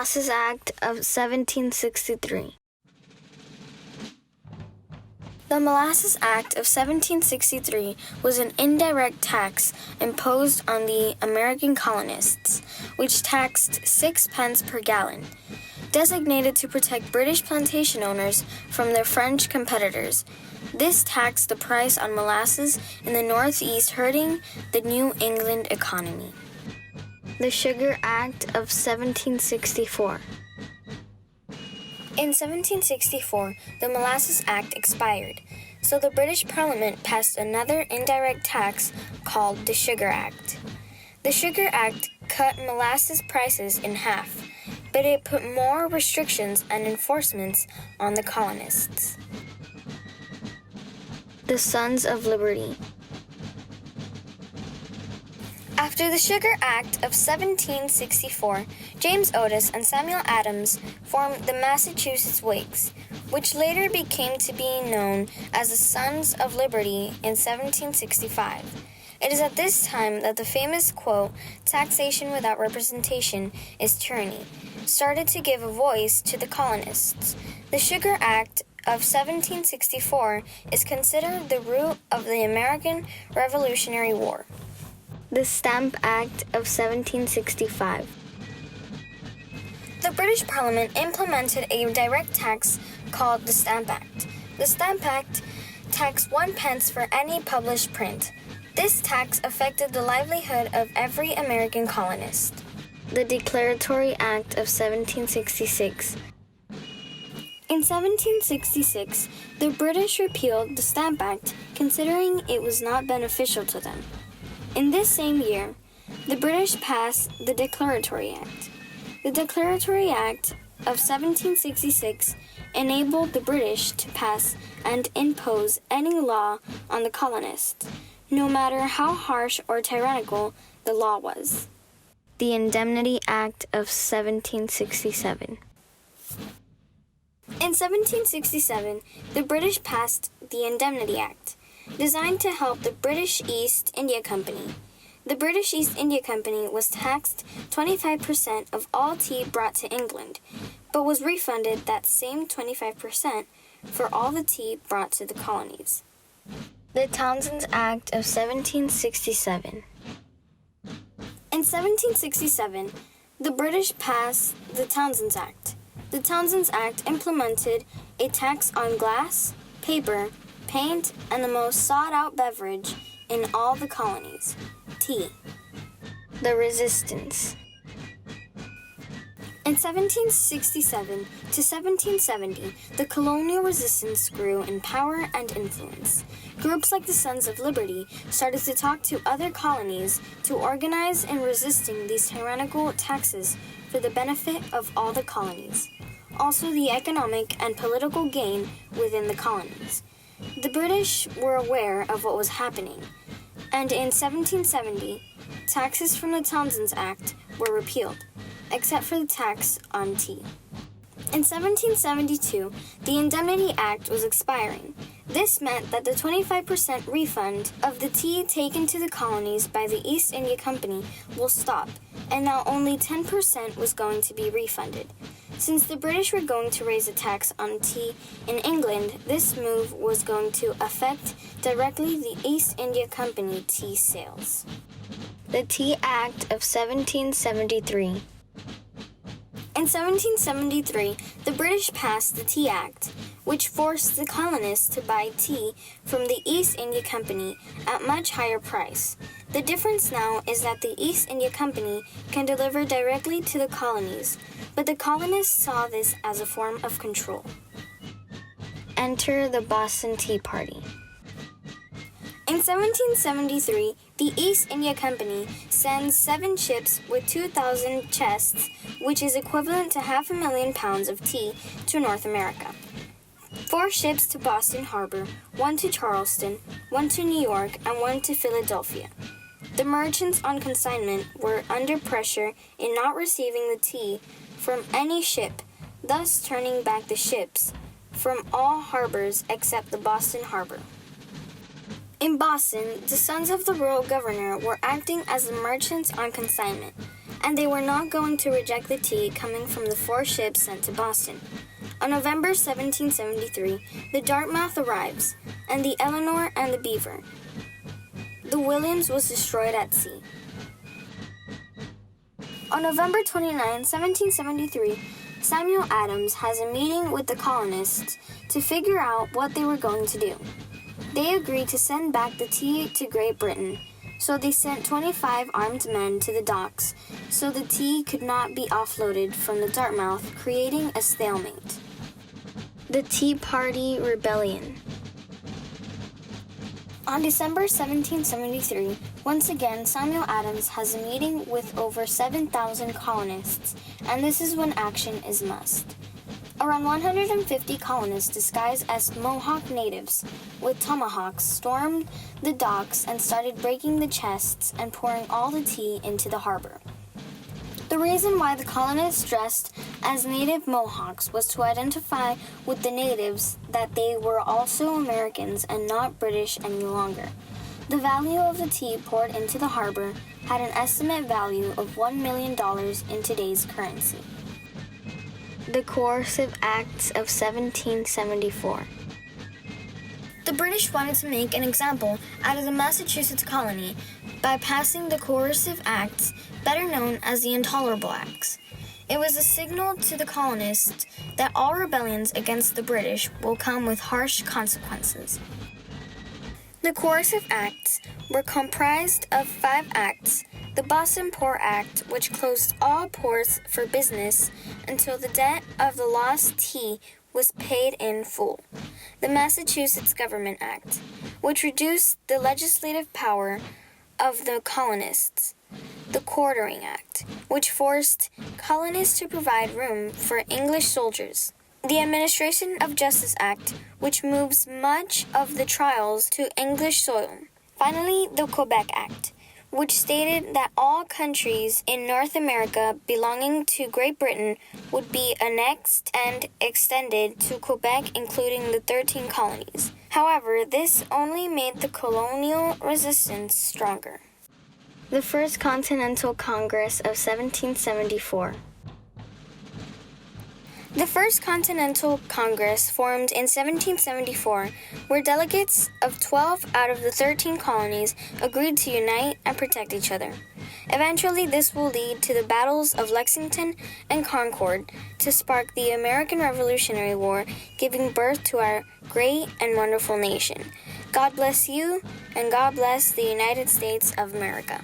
Molasses Act of 1763. The Molasses Act of 1763 was an indirect tax imposed on the American colonists, which taxed 6 pence per gallon, designated to protect British plantation owners from their French competitors. This taxed the price on molasses in the Northeast, hurting the New England economy. The Sugar Act of 1764. In 1764, the Molasses Act expired, so the British Parliament passed another indirect tax called the Sugar Act. The Sugar Act cut molasses prices in half, but it put more restrictions and enforcements on the colonists. The Sons of Liberty. After the Sugar Act of 1764, James Otis and Samuel Adams formed the Massachusetts Whigs, which later became to be known as the Sons of Liberty in 1765. It is at this time that the famous quote, "Taxation without representation is tyranny," started to give a voice to the colonists. The Sugar Act of 1764 is considered the root of the American Revolutionary War. The Stamp Act of 1765. The British Parliament implemented a direct tax called the Stamp Act. The Stamp Act taxed 1 pence for any published print. This tax affected the livelihood of every American colonist. The Declaratory Act of 1766. In 1766, the British repealed the Stamp Act, considering it was not beneficial to them. In this same year, the British passed the Declaratory Act. The Declaratory Act of 1766 enabled the British to pass and impose any law on the colonists, no matter how harsh or tyrannical the law was. The Indemnity Act of 1767. In 1767, the British passed the Indemnity Act, designed to help the British East India Company. The British East India Company was taxed 25% of all tea brought to England, but was refunded that same 25% for all the tea brought to the colonies. The Townsend Act of 1767. In 1767, the British passed the Townsend Act. The Townsend Act implemented a tax on glass, paper, paint, and the most sought-out beverage in all the colonies, tea. The Resistance. In 1767 to 1770, the colonial resistance grew in power and influence. Groups like the Sons of Liberty started to talk to other colonies to organize in resisting these tyrannical taxes for the benefit of all the colonies. Also, the economic and political gain within the colonies. The British were aware of what was happening, and in 1770, taxes from the Townsend Act were repealed, except for the tax on tea. In 1772, the Indemnity Act was expiring. This meant that the 25% refund of the tea taken to the colonies by the East India Company will stop, and now only 10% was going to be refunded. Since the British were going to raise a tax on tea in England, this move was going to affect directly the East India Company tea sales. The Tea Act of 1773. In 1773, the British passed the Tea Act, which forced the colonists to buy tea from the East India Company at much higher price. The difference now is that the East India Company can deliver directly to the colonies, but the colonists saw this as a form of control. Enter the Boston Tea Party. In 1773, the East India Company sends 7 ships with 2,000 chests, which is equivalent to 500,000 pounds of tea, to North America. 4 ships to Boston Harbor, 1 to Charleston, 1 to New York, and 1 to Philadelphia. The merchants on consignment were under pressure in not receiving the tea from any ship, thus turning back the ships from all harbors except the Boston Harbor. In Boston, the sons of the royal governor were acting as the merchants on consignment, and they were not going to reject the tea coming from the 4 ships sent to Boston. On November 1773, the Dartmouth arrives, and the Eleanor and the Beaver. The Williams was destroyed at sea. On November 29, 1773, Samuel Adams has a meeting with the colonists to figure out what they were going to do. They agreed to send back the tea to Great Britain, so they sent 25 armed men to the docks so the tea could not be offloaded from the Dartmouth, creating a stalemate. The Tea Party Rebellion. On December 1773, once again Samuel Adams has a meeting with over 7,000 colonists, and this is when action is must. Around 150 colonists disguised as Mohawk natives with tomahawks stormed the docks and started breaking the chests and pouring all the tea into the harbor. The reason why the colonists dressed as native Mohawks was to identify with the natives that they were also Americans and not British any longer. The value of the tea poured into the harbor had an estimate value of $1 million in today's currency. The Coercive Acts of 1774. The British wanted to make an example out of the Massachusetts colony by passing the Coercive Acts, better known as the Intolerable Acts. It was a signal to the colonists that all rebellions against the British will come with harsh consequences. The Coercive Acts were comprised of 5 acts: the Boston Poor Act, which closed all ports for business until the debt of the lost tea was paid in full; the Massachusetts Government Act, which reduced the legislative power of the colonists; the Quartering Act, which forced colonists to provide room for English soldiers; the Administration of Justice Act, which moves much of the trials to English soil; finally, the Quebec Act, which stated that all countries in North America belonging to Great Britain would be annexed and extended to Quebec, including the 13 colonies. However, this only made the colonial resistance stronger. The First Continental Congress of 1774. The First Continental Congress, formed in 1774, where delegates of 12 out of the 13 colonies agreed to unite and protect each other. Eventually, this will lead to the battles of Lexington and Concord to spark the American Revolutionary War, giving birth to our great and wonderful nation. God bless you, and God bless the United States of America.